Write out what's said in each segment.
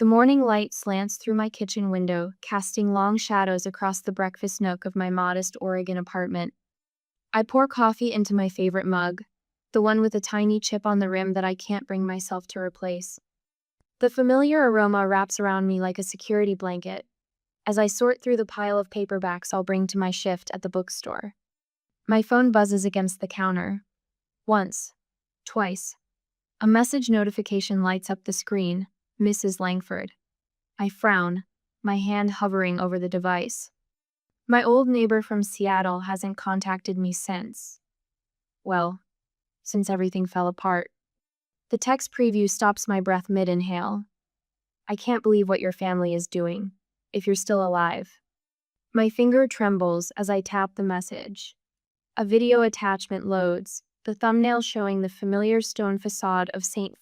The morning light slants through my kitchen window, casting long shadows across the breakfast nook of my modest Oregon apartment. I pour coffee into my favorite mug, the one with a tiny chip on the rim that I can't bring myself to replace. The familiar aroma wraps around me like a security blanket as I sort through the pile of paperbacks I'll bring to my shift at the bookstore. My phone buzzes against the counter. Once. Twice. A message notification lights up the screen. Mrs. Langford. I frown, my hand hovering over the device. My old neighbor from Seattle hasn't contacted me since. Well, since everything fell apart. The text preview stops my breath mid-inhale. I can't believe what your family is doing, if you're still alive. My finger trembles as I tap the message. A video attachment loads, the thumbnail showing the familiar stone facade of St.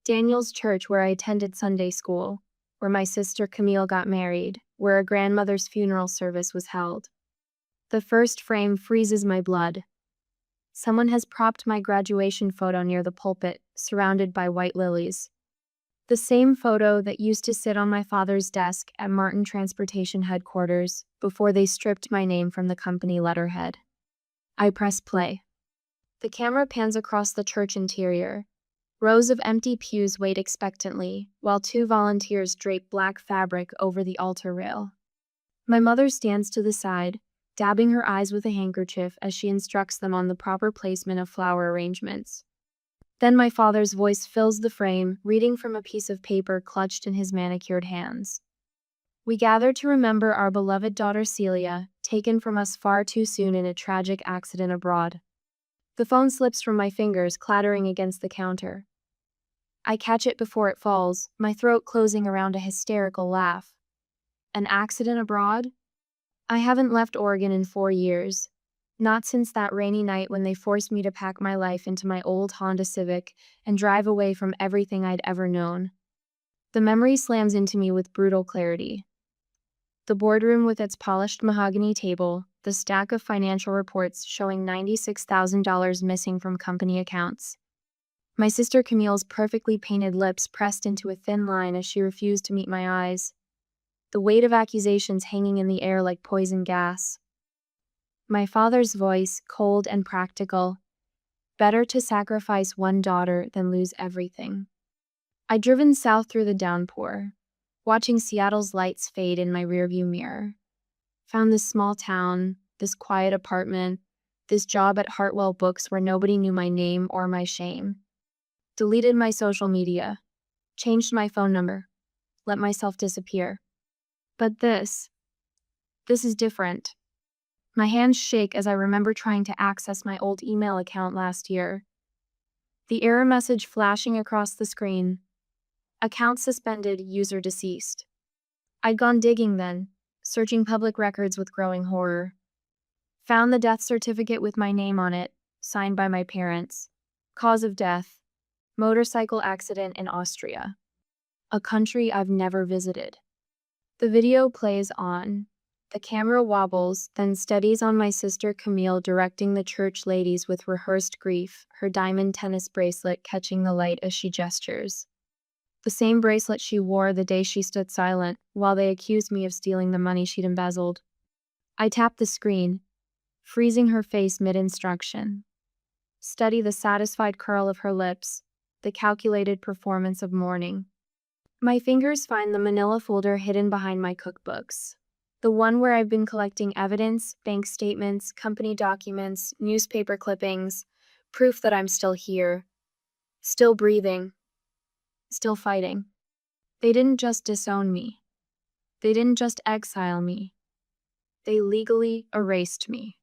Daniel's Church where I attended Sunday school, where my sister Camille got married, where a grandmother's funeral service was held. The first frame freezes my blood. Someone has propped my graduation photo near the pulpit, surrounded by white lilies. The same photo that used to sit on my father's desk at Martin Transportation Headquarters before they stripped my name from the company letterhead. I press play. The camera pans across the church interior. Rows of empty pews wait expectantly, while two volunteers drape black fabric over the altar rail. My mother stands to the side, dabbing her eyes with a handkerchief as she instructs them on the proper placement of flower arrangements. Then my father's voice fills the frame, reading from a piece of paper clutched in his manicured hands. We gather to remember our beloved daughter Celia, taken from us far too soon in a tragic accident abroad. The phone slips from my fingers, clattering against the counter. I catch it before it falls, my throat closing around a hysterical laugh. An accident abroad? I haven't left Oregon in 4 years. Not since that rainy night when they forced me to pack my life into my old Honda Civic and drive away from everything I'd ever known. The memory slams into me with brutal clarity. The boardroom with its polished mahogany table, the stack of financial reports showing $96,000 missing from company accounts. My sister Camille's perfectly painted lips pressed into a thin line as she refused to meet my eyes. The weight of accusations hanging in the air like poison gas. My father's voice, cold and practical. Better to sacrifice one daughter than lose everything. I'd driven south through the downpour, watching Seattle's lights fade in my rearview mirror. Found this small town, this quiet apartment, this job at Hartwell Books where nobody knew my name or my shame. Deleted my social media, changed my phone number, let myself disappear. But this is different. My hands shake as I remember trying to access my old email account last year. The error message flashing across the screen. Account suspended, user deceased. I'd gone digging then, searching public records with growing horror. Found the death certificate with my name on it, signed by my parents. Cause of death: motorcycle accident in Austria. A country I've never visited. The video plays on. The camera wobbles, then steadies on my sister Camille directing the church ladies with rehearsed grief, her diamond tennis bracelet catching the light as she gestures. The same bracelet she wore the day she stood silent, while they accused me of stealing the money she'd embezzled. I tap the screen, freezing her face mid-instruction. Study the satisfied curl of her lips, the calculated performance of mourning. My fingers find the manila folder hidden behind my cookbooks. The one where I've been collecting evidence, bank statements, company documents, newspaper clippings, proof that I'm still here, still breathing, still fighting. They didn't just disown me. They didn't just exile me. They legally erased me.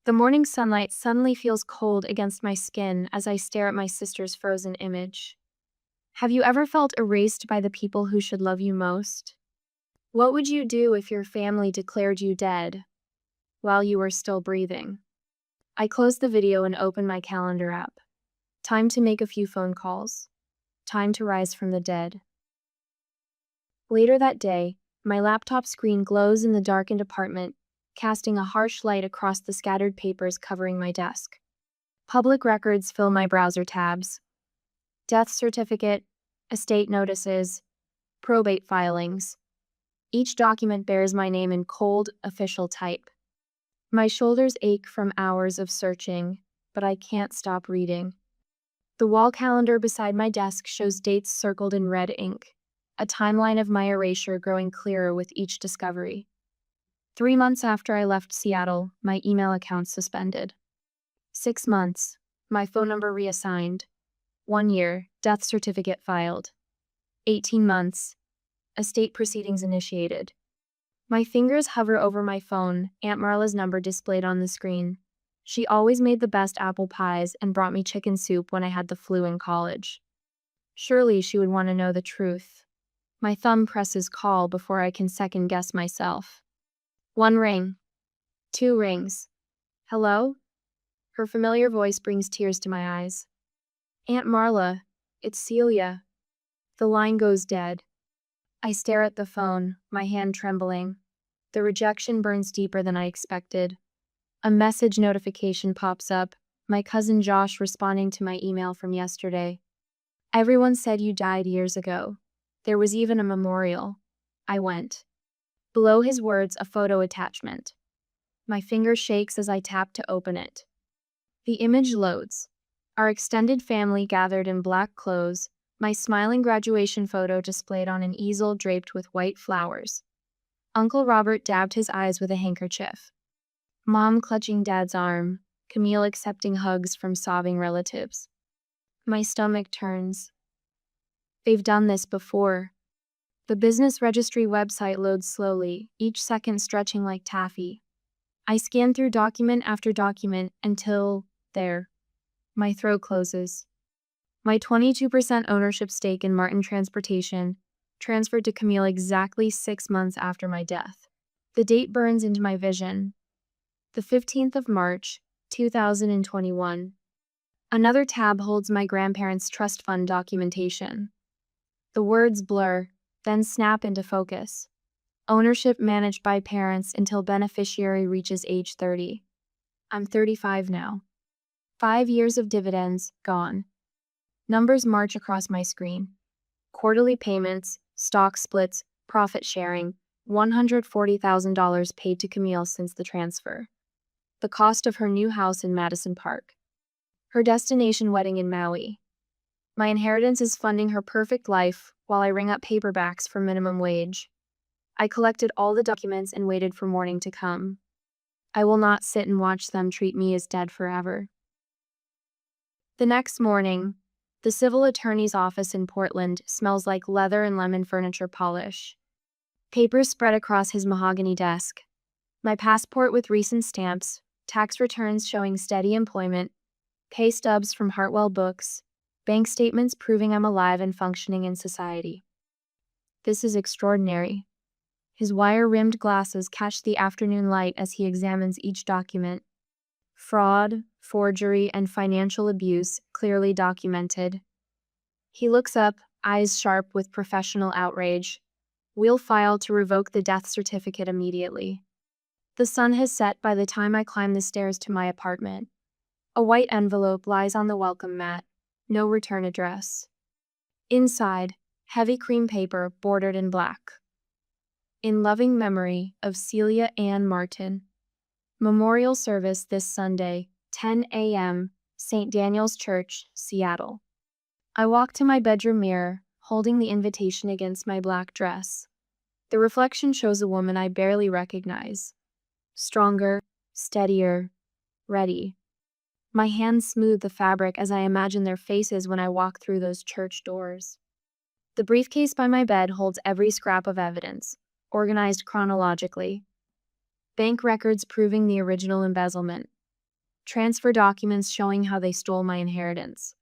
The morning sunlight suddenly feels cold against my skin as I stare at my sister's frozen image. Have you ever felt erased by the people who should love you most? What would you do if your family declared you dead while you were still breathing? I close the video and open my calendar app. Time to make a few phone calls. Time to rise from the dead. Later that day, my laptop screen glows in the darkened apartment, casting a harsh light across the scattered papers covering my desk. Public records fill my browser tabs. Death certificate, estate notices, probate filings. Each document bears my name in cold, official type. My shoulders ache from hours of searching, but I can't stop reading. The wall calendar beside my desk shows dates circled in red ink, a timeline of my erasure growing clearer with each discovery. 3 months after I left Seattle, my email account suspended. 6 months, my phone number reassigned. 1 year, death certificate filed. 18 months, estate proceedings initiated. My fingers hover over my phone, Aunt Marla's number displayed on the screen. She always made the best apple pies and brought me chicken soup when I had the flu in college. Surely she would want to know the truth. My thumb presses call before I can second guess myself. 1 ring. 2 rings. Hello? Her familiar voice brings tears to my eyes. Aunt Marla, it's Celia. The line goes dead. I stare at the phone, my hand trembling. The rejection burns deeper than I expected. A message notification pops up, my cousin Josh responding to my email from yesterday. Everyone said you died years ago. There was even a memorial. I went. Below his words, a photo attachment. My finger shakes as I tap to open it. The image loads. Our extended family gathered in black clothes, my smiling graduation photo displayed on an easel draped with white flowers. Uncle Robert dabbed his eyes with a handkerchief. Mom clutching Dad's arm, Camille accepting hugs from sobbing relatives. My stomach turns. They've done this before. The business registry website loads slowly, each second stretching like taffy. I scan through document after document until, there, my throat closes. My 22% ownership stake in Martin Transportation transferred to Camille exactly 6 months after my death. The date burns into my vision. The 15th of March, 2021. Another tab holds my grandparents' trust fund documentation. The words blur, then snap into focus. Ownership managed by parents until beneficiary reaches age 30. I'm 35 now. 5 years of dividends, gone. Numbers march across my screen. Quarterly payments, stock splits, profit sharing, $140,000 paid to Camille since the transfer. The cost of her new house in Madison Park. Her destination wedding in Maui. My inheritance is funding her perfect life while I ring up paperbacks for minimum wage. I collected all the documents and waited for morning to come. I will not sit and watch them treat me as dead forever. The next morning, the civil attorney's office in Portland smells like leather and lemon furniture polish. Papers spread across his mahogany desk. My passport with recent stamps, tax returns showing steady employment, pay stubs from Hartwell Books, bank statements proving I'm alive and functioning in society. This is extraordinary. His wire-rimmed glasses catch the afternoon light as he examines each document. Fraud, forgery, and financial abuse clearly documented. He looks up, eyes sharp with professional outrage. We'll file to revoke the death certificate immediately. The sun has set by the time I climb the stairs to my apartment. A white envelope lies on the welcome mat. No return address. Inside, heavy cream paper bordered in black. In loving memory of Celia Ann Martin. Memorial service this Sunday, 10 a.m., St. Daniel's Church, Seattle. I walk to my bedroom mirror, holding the invitation against my black dress. The reflection shows a woman I barely recognize. Stronger, steadier, ready. My hands smooth the fabric as I imagine their faces when I walk through those church doors. The briefcase by my bed holds every scrap of evidence, organized chronologically. Bank records proving the original embezzlement. Transfer documents showing how they stole my inheritance.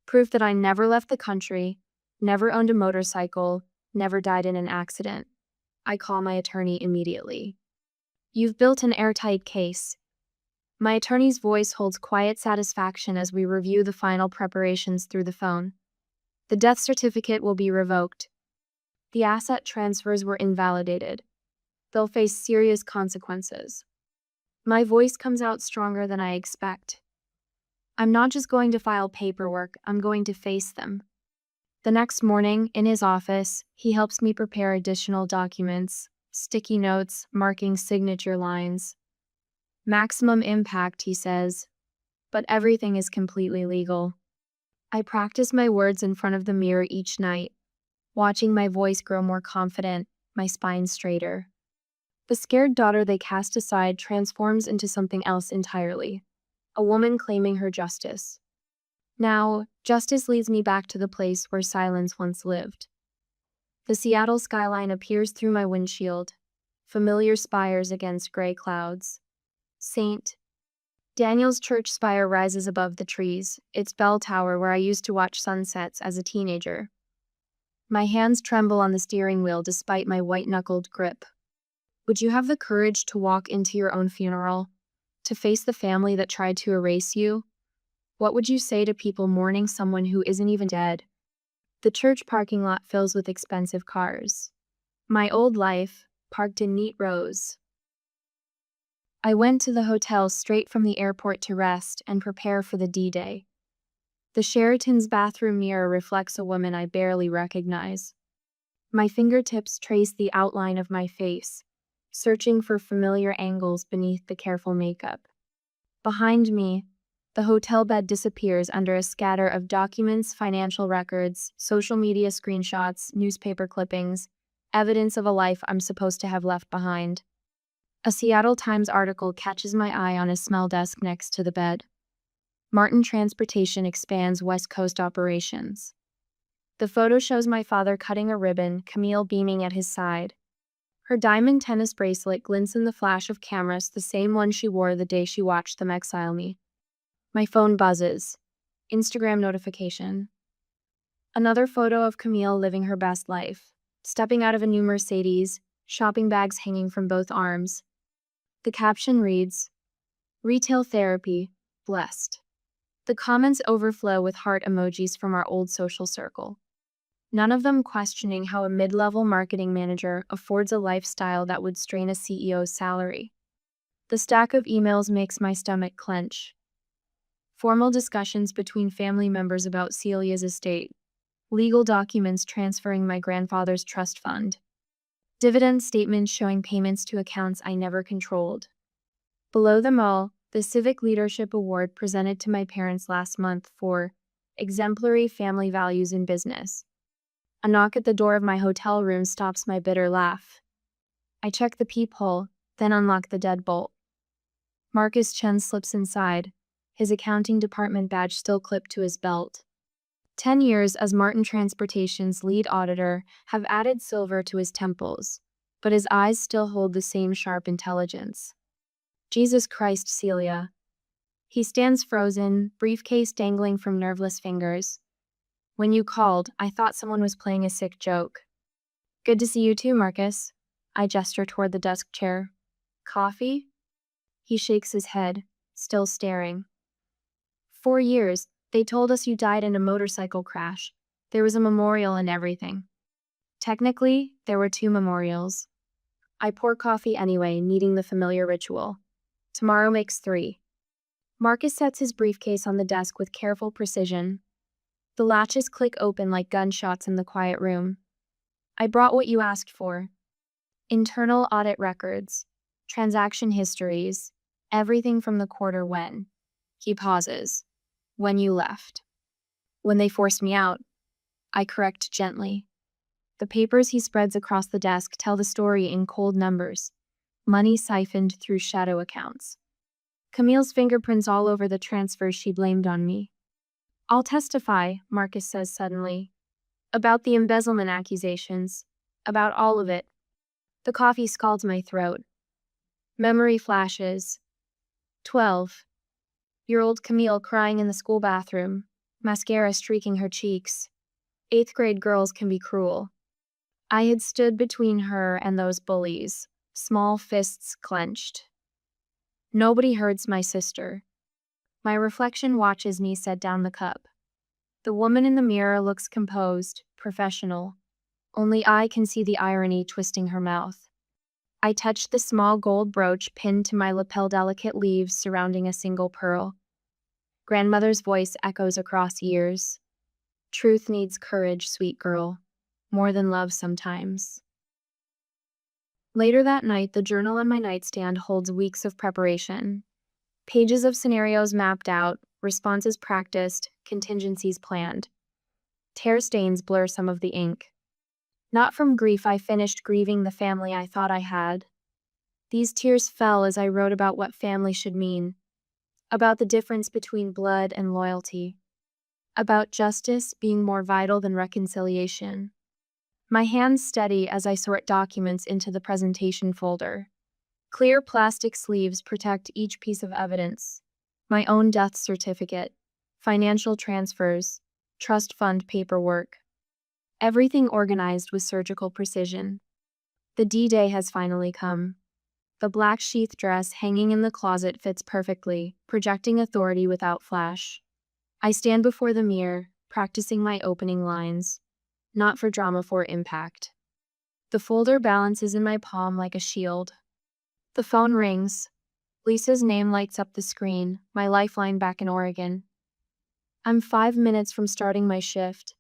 Proof that I never left the country, never owned a motorcycle, never died in an accident. I call my attorney immediately. You've built an airtight case. My attorney's voice holds quiet satisfaction as we review the final preparations through the phone. The death certificate will be revoked. The asset transfers were invalidated. They'll face serious consequences. My voice comes out stronger than I expect. I'm not just going to file paperwork, I'm going to face them. The next morning, in his office, he helps me prepare additional documents, sticky notes, marking signature lines. Maximum impact, he says, but everything is completely legal. I practice my words in front of the mirror each night, watching my voice grow more confident, my spine straighter. The scared daughter they cast aside transforms into something else entirely, a woman claiming her justice. Now, justice leads me back to the place where silence once lived. The Seattle skyline appears through my windshield, familiar spires against gray clouds. St. Daniel's church spire rises above the trees, its bell tower where I used to watch sunsets as a teenager. My hands tremble on the steering wheel despite my white-knuckled grip. Would you have the courage to walk into your own funeral? To face the family that tried to erase you? What would you say to people mourning someone who isn't even dead? The church parking lot fills with expensive cars. My old life, parked in neat rows. I went to the hotel straight from the airport to rest and prepare for the D-Day. The Sheraton's bathroom mirror reflects a woman I barely recognize. My fingertips trace the outline of my face, searching for familiar angles beneath the careful makeup. Behind me, the hotel bed disappears under a scatter of documents, financial records, social media screenshots, newspaper clippings, evidence of a life I'm supposed to have left behind. A Seattle Times article catches my eye on a smell desk next to the bed. Martin Transportation expands West Coast operations. The photo shows my father cutting a ribbon, Camille beaming at his side. Her diamond tennis bracelet glints in the flash of cameras, the same one she wore the day she watched them exile me. My phone buzzes. Instagram notification. Another photo of Camille living her best life, stepping out of a new Mercedes, shopping bags hanging from both arms. The caption reads, "Retail therapy, blessed." The comments overflow with heart emojis from our old social circle. None of them questioning how a mid-level marketing manager affords a lifestyle that would strain a CEO's salary. The stack of emails makes my stomach clench. Formal discussions between family members about Celia's estate. Legal documents transferring my grandfather's trust fund. Dividend statements showing payments to accounts I never controlled. Below them all, the Civic Leadership Award presented to my parents last month for exemplary family values in business. A knock at the door of my hotel room stops my bitter laugh. I check the peephole, then unlock the deadbolt. Marcus Chen slips inside, his accounting department badge still clipped to his belt. 10 years as Martin Transportation's lead auditor have added silver to his temples, but his eyes still hold the same sharp intelligence. Jesus Christ, Celia. He stands frozen, briefcase dangling from nerveless fingers. When you called, I thought someone was playing a sick joke. Good to see you too, Marcus. I gesture toward the desk chair. Coffee? He shakes his head, still staring. 4 years, they told us you died in a motorcycle crash. There was a memorial and everything. Technically, there were 2 memorials. I pour coffee anyway, needing the familiar ritual. Tomorrow makes 3. Marcus sets his briefcase on the desk with careful precision. The latches click open like gunshots in the quiet room. I brought what you asked for. Internal audit records, transaction histories, everything from the quarter when. He pauses. When you left. When they forced me out. I correct gently. The papers he spreads across the desk tell the story in cold numbers. Money siphoned through shadow accounts. Camille's fingerprints all over the transfers she blamed on me. I'll testify, Marcus says suddenly. About the embezzlement accusations. About all of it. The coffee scalds my throat. Memory flashes. 12-year-old Camille crying in the school bathroom, mascara streaking her cheeks. 8th grade girls can be cruel. I had stood between her and those bullies, small fists clenched. Nobody hurts my sister. My reflection watches me set down the cup. The woman in the mirror looks composed, professional. Only I can see the irony twisting her mouth. I touch the small gold brooch pinned to my lapel, delicate leaves surrounding a single pearl. Grandmother's voice echoes across years. Truth needs courage, sweet girl. More than love sometimes. Later that night, the journal on my nightstand holds weeks of preparation. Pages of scenarios mapped out, responses practiced, contingencies planned. Tear stains blur some of the ink. Not from grief, I finished grieving the family I thought I had. These tears fell as I wrote about what family should mean, about the difference between blood and loyalty, about justice being more vital than reconciliation. My hands steady as I sort documents into the presentation folder. Clear plastic sleeves protect each piece of evidence. My own death certificate, financial transfers, trust fund paperwork. Everything organized with surgical precision. The D-Day has finally come. The black sheath dress hanging in the closet fits perfectly, projecting authority without flash. I stand before the mirror, practicing my opening lines. Not for drama, for impact. The folder balances in my palm like a shield. The phone rings. Lisa's name lights up the screen, my lifeline back in Oregon. I'm 5 minutes from starting my shift,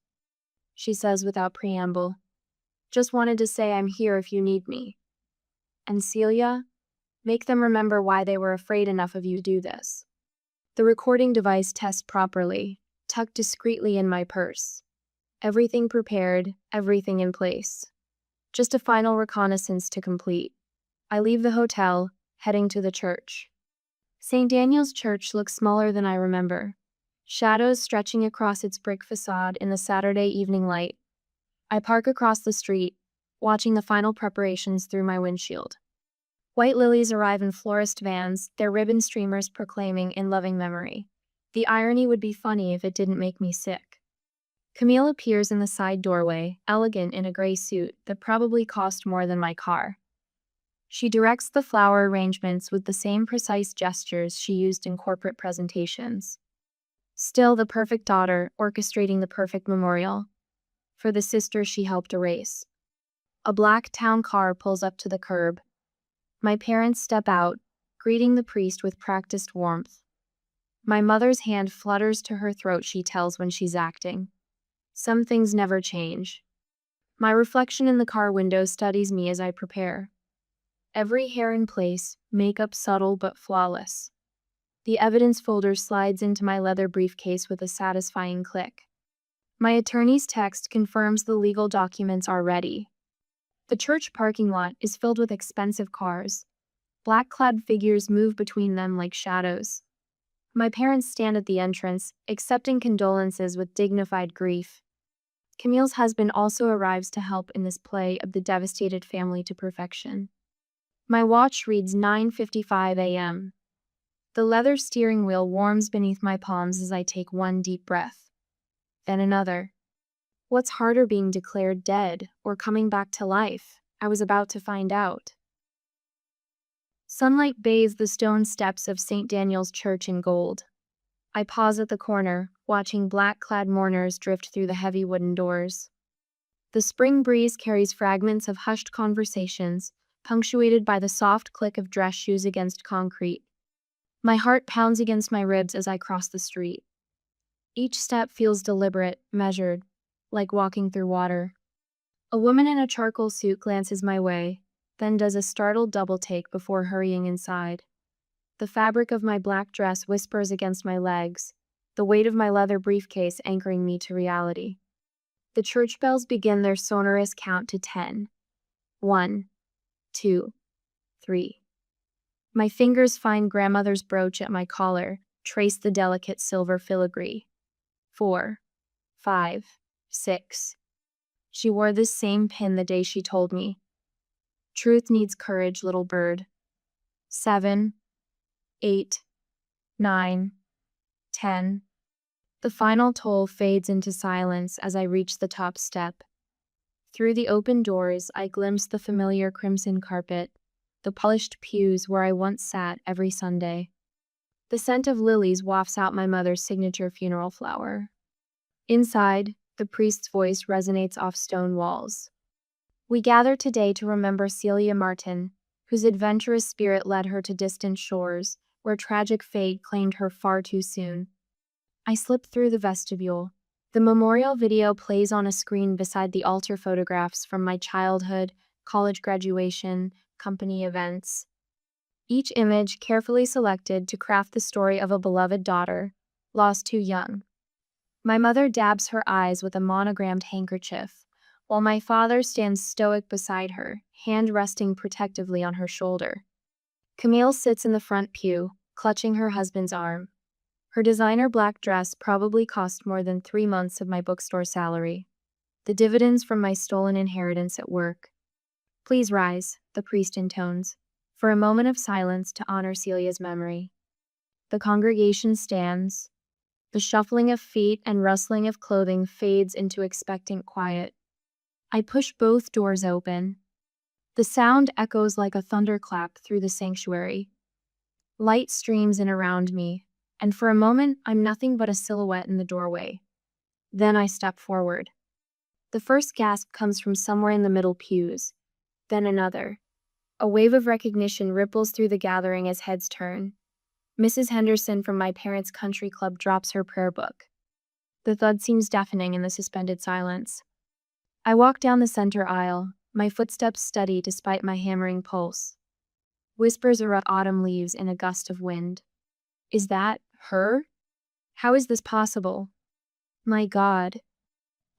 she says without preamble. Just wanted to say I'm here if you need me. And Celia? Make them remember why they were afraid enough of you to do this. The recording device tests properly, tucked discreetly in my purse. Everything prepared, everything in place. Just a final reconnaissance to complete. I leave the hotel, heading to the church. St. Daniel's Church looks smaller than I remember. Shadows stretching across its brick facade in the Saturday evening light. I park across the street, watching the final preparations through my windshield. White lilies arrive in florist vans, their ribbon streamers proclaiming in loving memory. The irony would be funny if it didn't make me sick. Camille appears in the side doorway, elegant in a gray suit that probably cost more than my car. She directs the flower arrangements with the same precise gestures she used in corporate presentations. Still the perfect daughter, orchestrating the perfect memorial for the sister she helped erase. A black town car pulls up to the curb. My parents step out, greeting the priest with practiced warmth. My mother's hand flutters to her throat, she tells when she's acting. Some things never change. My reflection in the car window studies me as I prepare. Every hair in place, makeup subtle but flawless. The evidence folder slides into my leather briefcase with a satisfying click. My attorney's text confirms the legal documents are ready. The church parking lot is filled with expensive cars. Black-clad figures move between them like shadows. My parents stand at the entrance, accepting condolences with dignified grief. Camille's husband also arrives to help in this play of the devastated family to perfection. My watch reads 9:55 a.m. The leather steering wheel warms beneath my palms as I take one deep breath. Then another. What's harder, being declared dead or coming back to life? I was about to find out. Sunlight bathes the stone steps of St. Daniel's Church in gold. I pause at the corner, watching black-clad mourners drift through the heavy wooden doors. The spring breeze carries fragments of hushed conversations, punctuated by the soft click of dress shoes against concrete. My heart pounds against my ribs as I cross the street. Each step feels deliberate, measured, like walking through water. A woman in a charcoal suit glances my way, then does a startled double-take before hurrying inside. The fabric of my black dress whispers against my legs, the weight of my leather briefcase anchoring me to reality. The church bells begin their sonorous count to 10. 1, 2, 3. My fingers find grandmother's brooch at my collar, trace the delicate silver filigree. 4, 5, 6. She wore this same pin the day she told me. Truth needs courage, little bird. 7, 8, 9, 10. The final toll fades into silence as I reach the top step. Through the open doors, I glimpse the familiar crimson carpet, the polished pews where I once sat every Sunday. The scent of lilies wafts out my mother's signature funeral flower. Inside, the priest's voice resonates off stone walls. We gather today to remember Celia Martin, whose adventurous spirit led her to distant shores, where tragic fate claimed her far too soon. I slip through the vestibule, The memorial video plays on a screen beside the altar photographs from my childhood, college graduation, company events. Each image carefully selected to craft the story of a beloved daughter, lost too young. My mother dabs her eyes with a monogrammed handkerchief, while my father stands stoic beside her, hand resting protectively on her shoulder. Camille sits in the front pew, clutching her husband's arm. Her designer black dress probably cost more than 3 months of my bookstore salary. The dividends from my stolen inheritance at work. Please rise, the priest intones, for a moment of silence to honor Celia's memory. The congregation stands. The shuffling of feet and rustling of clothing fades into expectant quiet. I push both doors open. The sound echoes like a thunderclap through the sanctuary. Light streams in around me, and for a moment I'm nothing but a silhouette in the doorway. Then I step forward. The first gasp comes from somewhere in the middle pews, then another. A wave of recognition ripples through the gathering as heads turn. Mrs. Henderson from my parents' country club drops her prayer book. The thud seems deafening in the suspended silence. I walk down the center aisle, my footsteps steady despite my hammering pulse. Whispers erupt autumn leaves in a gust of wind. Is that her? How is this possible? My God.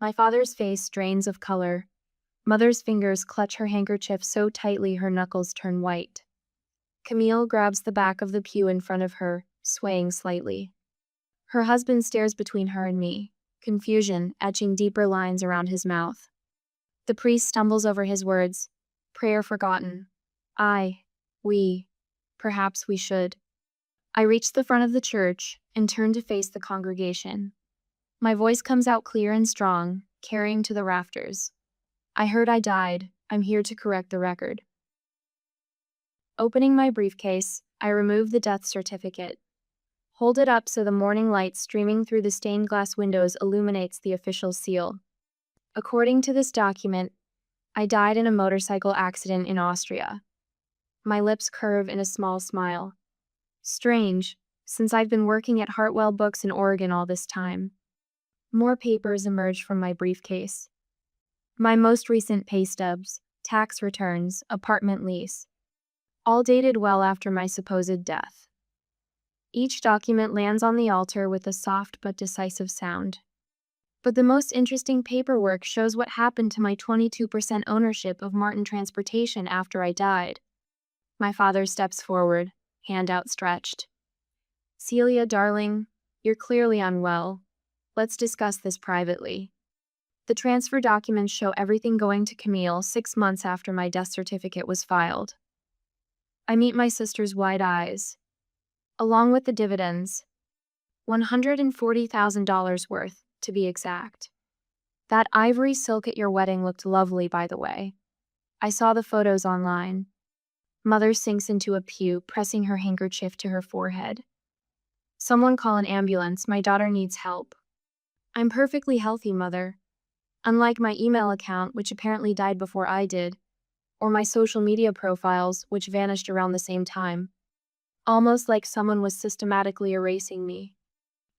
My father's face drains of color. Mother's fingers clutch her handkerchief so tightly her knuckles turn white. Camille grabs the back of the pew in front of her, swaying slightly. Her husband stares between her and me, confusion etching deeper lines around his mouth. The priest stumbles over his words. Prayer forgotten. Perhaps we should. I reach the front of the church and turn to face the congregation. My voice comes out clear and strong, carrying to the rafters. I heard I died. I'm here to correct the record. Opening my briefcase, I remove the death certificate. Hold it up so the morning light streaming through the stained glass windows illuminates the official seal. According to this document, I died in a motorcycle accident in Austria. My lips curve in a small smile. Strange, since I've been working at Hartwell Books in Oregon all this time. More papers emerge from my briefcase. My most recent pay stubs, tax returns, apartment lease. All dated well after my supposed death. Each document lands on the altar with a soft but decisive sound. But the most interesting paperwork shows what happened to my 22% ownership of Martin Transportation after I died. My father steps forward, hand outstretched. Celia, darling, you're clearly unwell. Let's discuss this privately. The transfer documents show everything going to Camille 6 months after my death certificate was filed. I meet my sister's wide eyes. Along with the dividends, $140,000 worth, to be exact. That ivory silk at your wedding looked lovely, by the way. I saw the photos online. Mother sinks into a pew, pressing her handkerchief to her forehead. Someone call an ambulance, my daughter needs help. I'm perfectly healthy, Mother. Unlike my email account, which apparently died before I did, or my social media profiles, which vanished around the same time. Almost like someone was systematically erasing me.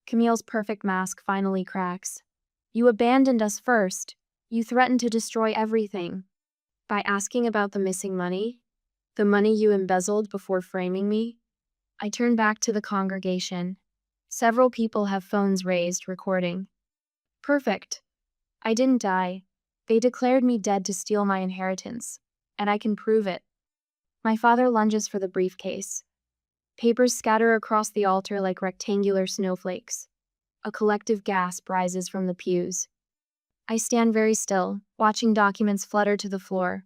Camille's perfect mask finally cracks. You abandoned us first. You threatened to destroy everything. By asking about the missing money? The money you embezzled before framing me? I turn back to the congregation. Several people have phones raised, recording. Perfect. I didn't die. They declared me dead to steal my inheritance, and I can prove it. My father lunges for the briefcase. Papers scatter across the altar like rectangular snowflakes. A collective gasp rises from the pews. I stand very still, watching documents flutter to the floor.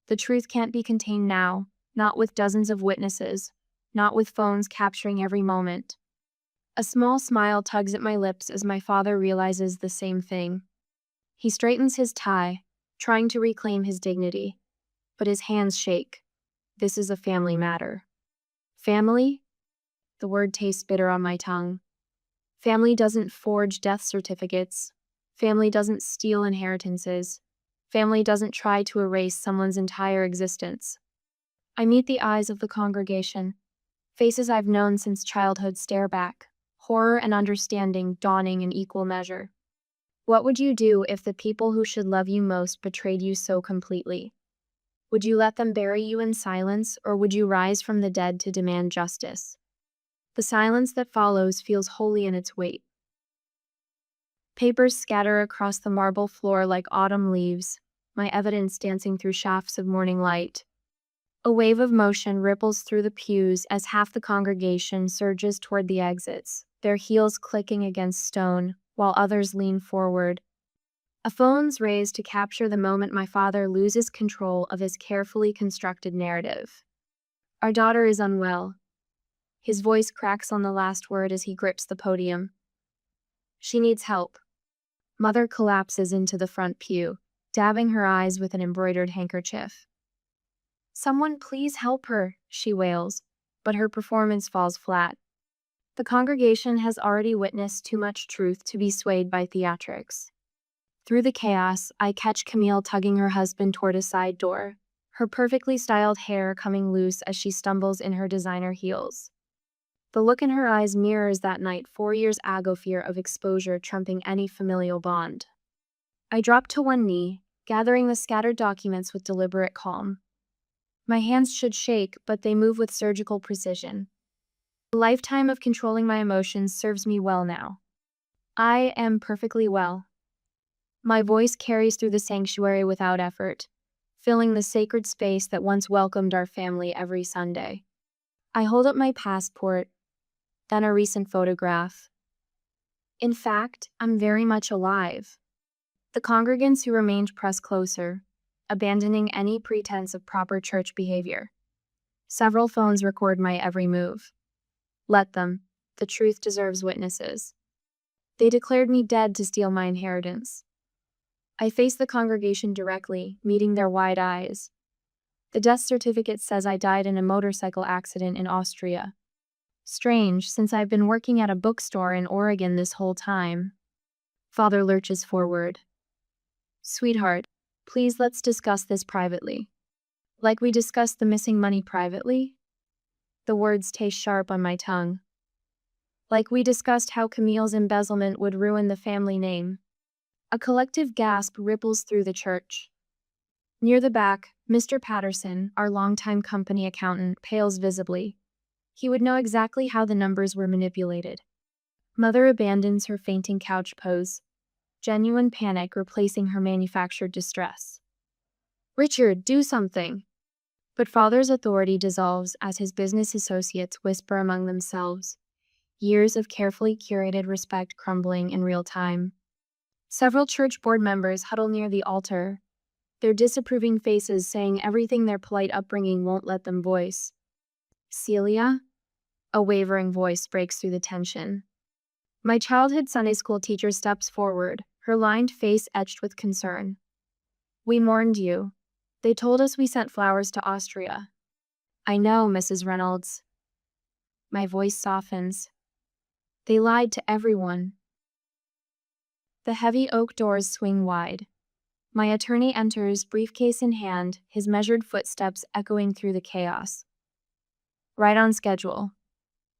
The truth can't be contained now, not with dozens of witnesses, not with phones capturing every moment. A small smile tugs at my lips as my father realizes the same thing. He straightens his tie, trying to reclaim his dignity, but his hands shake. This is a family matter. Family? The word tastes bitter on my tongue. Family doesn't forge death certificates. Family doesn't steal inheritances. Family doesn't try to erase someone's entire existence. I meet the eyes of the congregation. Faces I've known since childhood stare back, horror and understanding dawning in equal measure. What would you do if the people who should love you most betrayed you so completely? Would you let them bury you in silence, or would you rise from the dead to demand justice? The silence that follows feels holy in its weight. Papers scatter across the marble floor like autumn leaves, my evidence dancing through shafts of morning light. A wave of motion ripples through the pews as half the congregation surges toward the exits, their heels clicking against stone, while others lean forward. A phone's raised to capture the moment my father loses control of his carefully constructed narrative. Our daughter is unwell. His voice cracks on the last word as he grips the podium. She needs help. Mother collapses into the front pew, dabbing her eyes with an embroidered handkerchief. Someone please help her, she wails, but her performance falls flat. The congregation has already witnessed too much truth to be swayed by theatrics. Through the chaos, I catch Camille tugging her husband toward a side door, her perfectly styled hair coming loose as she stumbles in her designer heels. The look in her eyes mirrors that night 4 years ago, fear of exposure trumping any familial bond. I drop to one knee, gathering the scattered documents with deliberate calm. My hands should shake, but they move with surgical precision. A lifetime of controlling my emotions serves me well now. I am perfectly well. My voice carries through the sanctuary without effort, filling the sacred space that once welcomed our family every Sunday. I hold up my passport, then a recent photograph. In fact, I'm very much alive. The congregants who remained press closer, abandoning any pretense of proper church behavior. Several phones record my every move. Let them. The truth deserves witnesses. They declared me dead to steal my inheritance. I face the congregation directly, meeting their wide eyes. The death certificate says I died in a motorcycle accident in Austria. Strange, since I've been working at a bookstore in Oregon this whole time. Father lurches forward. Sweetheart, please let's discuss this privately. Like we discussed the missing money privately? The words taste sharp on my tongue. Like we discussed how Camille's embezzlement would ruin the family name. A collective gasp ripples through the church. Near the back, Mr. Patterson, our longtime company accountant, pales visibly. He would know exactly how the numbers were manipulated. Mother abandons her fainting couch pose, genuine panic replacing her manufactured distress. Richard, do something! But Father's authority dissolves as his business associates whisper among themselves, years of carefully curated respect crumbling in real time. Several church board members huddle near the altar, their disapproving faces saying everything their polite upbringing won't let them voice. Celia? A wavering voice breaks through the tension. My childhood Sunday school teacher steps forward, her lined face etched with concern. We mourned you. They told us we sent flowers to Austria. I know, Mrs. Reynolds. My voice softens. They lied to everyone. The heavy oak doors swing wide. My attorney enters, briefcase in hand, his measured footsteps echoing through the chaos. Right on schedule.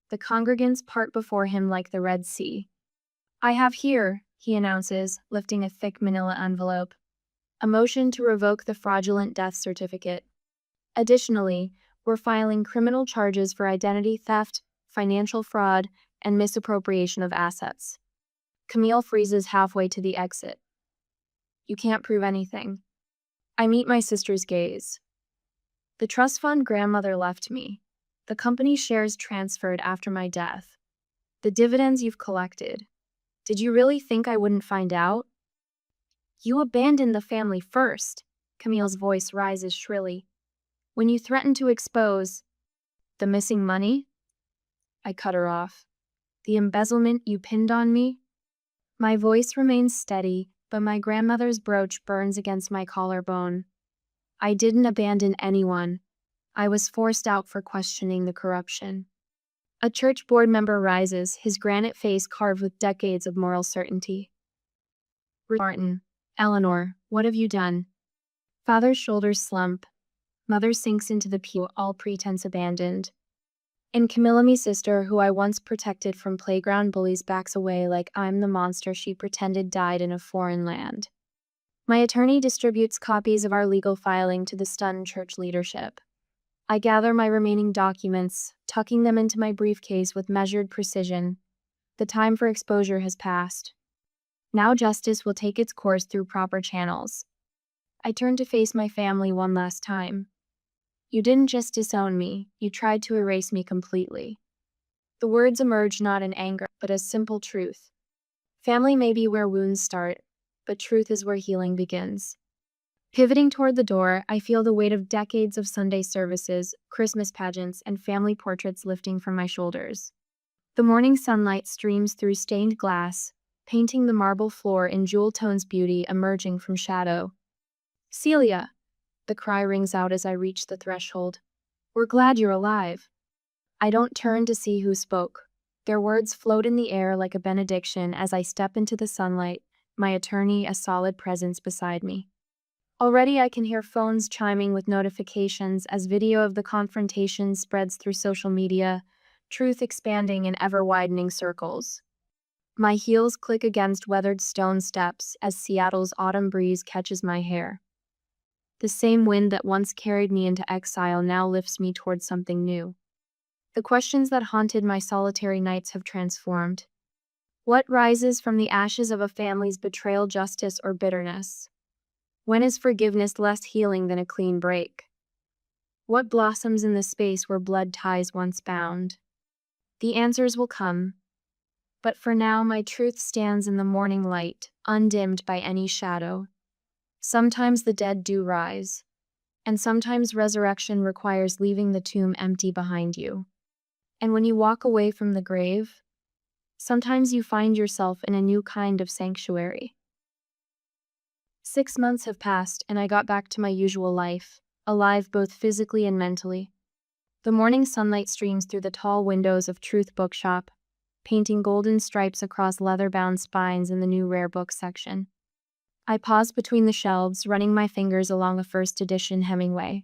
The congregants part before him like the Red Sea. I have here, he announces, lifting a thick manila envelope, a motion to revoke the fraudulent death certificate. Additionally, we're filing criminal charges for identity theft, financial fraud, and misappropriation of assets. Camille freezes halfway to the exit. You can't prove anything. I meet my sister's gaze. The trust fund grandmother left me. The company shares transferred after my death. The dividends you've collected. Did you really think I wouldn't find out? You abandoned the family first. Camille's voice rises shrilly. When you threatened to expose the missing money? I cut her off. The embezzlement you pinned on me? My voice remains steady, but my grandmother's brooch burns against my collarbone. I didn't abandon anyone. I was forced out for questioning the corruption. A church board member rises, his granite face carved with decades of moral certainty. Martin, Eleanor, what have you done? Father's shoulders slump. Mother sinks into the pew, all pretense abandoned. And Camilla, me sister, who I once protected from playground bullies, backs away like I'm the monster she pretended died in a foreign land. My attorney distributes copies of our legal filing to the stunned church leadership. I gather my remaining documents, tucking them into my briefcase with measured precision. The time for exposure has passed. Now justice will take its course through proper channels. I turn to face my family one last time. You didn't just disown me, you tried to erase me completely. The words emerge not in anger, but as simple truth. Family may be where wounds start, but truth is where healing begins. Pivoting toward the door, I feel the weight of decades of Sunday services, Christmas pageants, and family portraits lifting from my shoulders. The morning sunlight streams through stained glass, painting the marble floor in jewel tones, beauty emerging from shadow. Celia! The cry rings out as I reach the threshold. We're glad you're alive. I don't turn to see who spoke. Their words float in the air like a benediction as I step into the sunlight, my attorney a solid presence beside me. Already I can hear phones chiming with notifications as video of the confrontation spreads through social media, truth expanding in ever-widening circles. My heels click against weathered stone steps as Seattle's autumn breeze catches my hair. The same wind that once carried me into exile now lifts me towards something new. The questions that haunted my solitary nights have transformed. What rises from the ashes of a family's betrayal, justice, or bitterness? When is forgiveness less healing than a clean break? What blossoms in the space where blood ties once bound? The answers will come. But for now, my truth stands in the morning light, undimmed by any shadow. Sometimes the dead do rise, and sometimes resurrection requires leaving the tomb empty behind you. And when you walk away from the grave, sometimes you find yourself in a new kind of sanctuary. 6 months have passed, and I got back to my usual life, alive both physically and mentally. The morning sunlight streams through the tall windows of Truth Bookshop, painting golden stripes across leather-bound spines in the new rare book section. I pause between the shelves, running my fingers along a first edition Hemingway.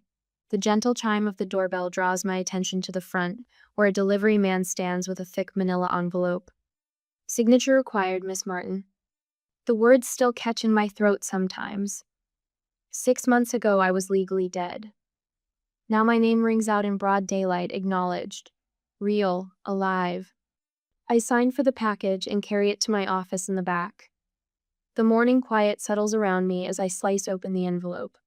The gentle chime of the doorbell draws my attention to the front, where a delivery man stands with a thick manila envelope. Signature required, Miss Martin. The words still catch in my throat sometimes. 6 months ago, I was legally dead. Now my name rings out in broad daylight, acknowledged. Real, alive. I sign for the package and carry it to my office in the back. The morning quiet settles around me as I slice open the envelope.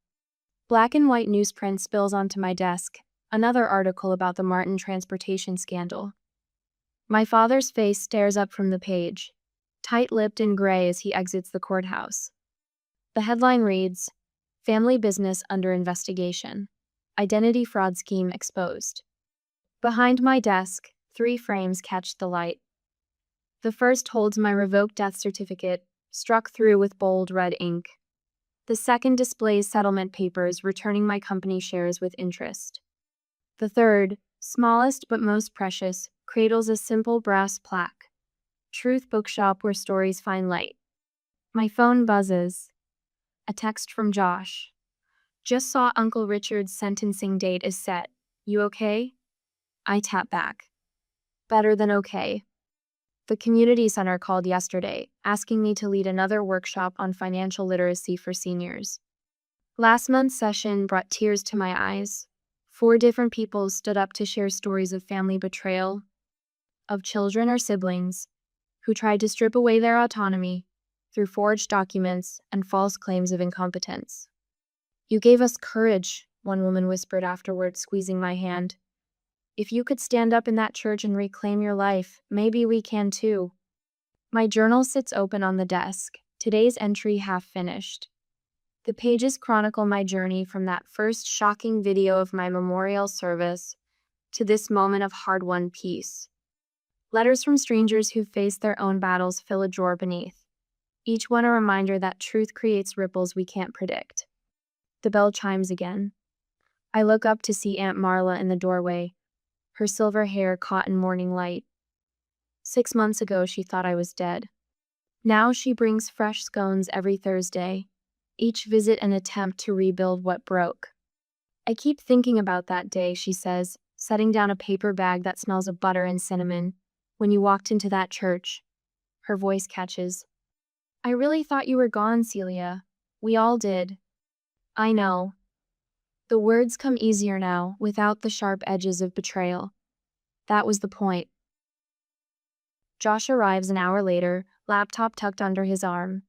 Black and white newsprint spills onto my desk, another article about the Martin transportation scandal. My father's face stares up from the page, tight-lipped and gray as he exits the courthouse. The headline reads, Family Business Under Investigation. Identity Fraud Scheme Exposed. Behind my desk, 3 frames catch the light. The first holds my revoked death certificate, struck through with bold red ink. The second displays settlement papers returning my company shares with interest. The third, smallest but most precious, cradles a simple brass plaque. Truth Bookshop where stories find light. My phone buzzes. A text from Josh. Just saw Uncle Richard's sentencing date is set. You okay? I tap back. Better than okay. The community center called yesterday, asking me to lead another workshop on financial literacy for seniors. Last month's session brought tears to my eyes. 4 different people stood up to share stories of family betrayal, of children or siblings who tried to strip away their autonomy through forged documents and false claims of incompetence. You gave us courage, one woman whispered afterward, squeezing my hand. If you could stand up in that church and reclaim your life, maybe we can too. My journal sits open on the desk, today's entry half finished. The pages chronicle my journey from that first shocking video of my memorial service to this moment of hard-won peace. Letters from strangers who've faced their own battles fill a drawer beneath, each one a reminder that truth creates ripples we can't predict. The bell chimes again. I look up to see Aunt Marla in the doorway, her silver hair caught in morning light. 6 months ago, she thought I was dead. Now she brings fresh scones every Thursday, each visit an attempt to rebuild what broke. I keep thinking about that day, she says, setting down a paper bag that smells of butter and cinnamon. When you walked into that church, her voice catches. I really thought you were gone, Celia. We all did. I know. The words come easier now, without the sharp edges of betrayal. That was the point. Josh arrives an hour later, laptop tucked under his arm.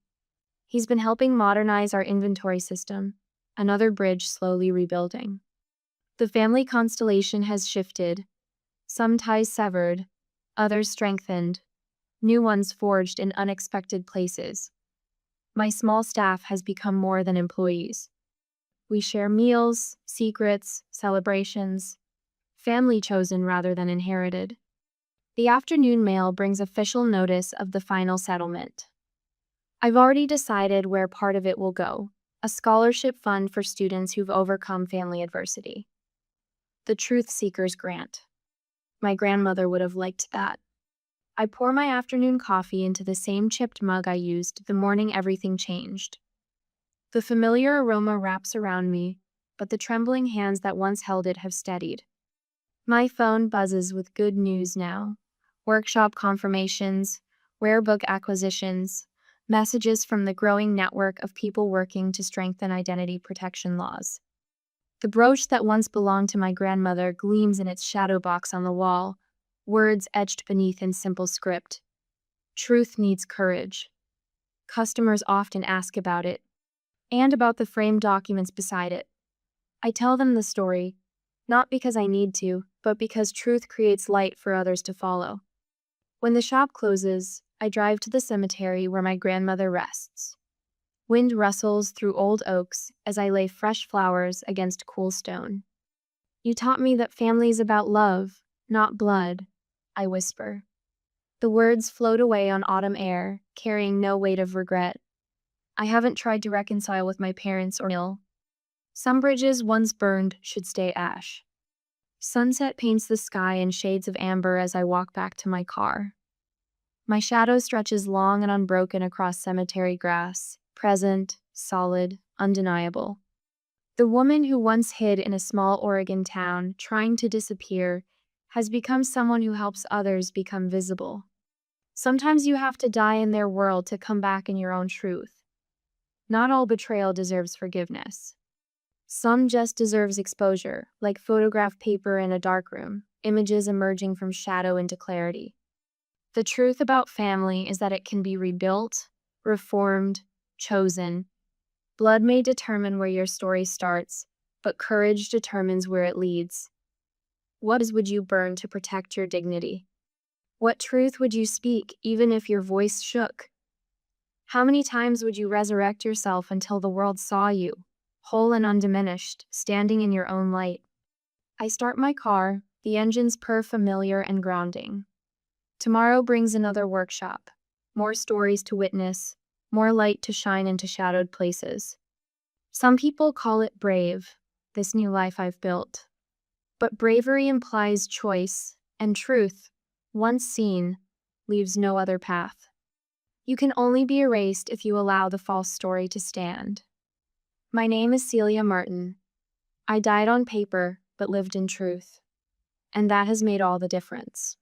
He's been helping modernize our inventory system, another bridge slowly rebuilding. The family constellation has shifted, some ties severed, others strengthened, new ones forged in unexpected places. My small staff has become more than employees. We share meals, secrets, celebrations, family chosen rather than inherited. The afternoon mail brings official notice of the final settlement. I've already decided where part of it will go, a scholarship fund for students who've overcome family adversity. The Truth Seekers Grant. My grandmother would have liked that. I pour my afternoon coffee into the same chipped mug I used the morning everything changed. The familiar aroma wraps around me, but the trembling hands that once held it have steadied. My phone buzzes with good news now. Workshop confirmations, rare book acquisitions, messages from the growing network of people working to strengthen identity protection laws. The brooch that once belonged to my grandmother gleams in its shadow box on the wall, words etched beneath in simple script. Truth needs courage. Customers often ask about it, and about the framed documents beside it. I tell them the story, not because I need to, but because truth creates light for others to follow. When the shop closes, I drive to the cemetery where my grandmother rests. Wind rustles through old oaks as I lay fresh flowers against cool stone. You taught me that family is about love, not blood, I whisper. The words float away on autumn air, carrying no weight of regret. I haven't tried to reconcile with my parents or ill. Some bridges once burned should stay ash. Sunset paints the sky in shades of amber as I walk back to my car. My shadow stretches long and unbroken across cemetery grass, present, solid, undeniable. The woman who once hid in a small Oregon town, trying to disappear, has become someone who helps others become visible. Sometimes you have to die in their world to come back in your own truth. Not all betrayal deserves forgiveness. Some just deserves exposure, like photograph paper in a darkroom, images emerging from shadow into clarity. The truth about family is that it can be rebuilt, reformed, chosen. Blood may determine where your story starts, but courage determines where it leads. What would you burn to protect your dignity? What truth would you speak, even if your voice shook? How many times would you resurrect yourself until the world saw you, whole and undiminished, standing in your own light? I start my car, the engines purr familiar and grounding. Tomorrow brings another workshop, more stories to witness, more light to shine into shadowed places. Some people call it brave, this new life I've built. But bravery implies choice, and truth, once seen, leaves no other path. You can only be erased if you allow the false story to stand. My name is Celia Martin. I died on paper, but lived in truth. And that has made all the difference.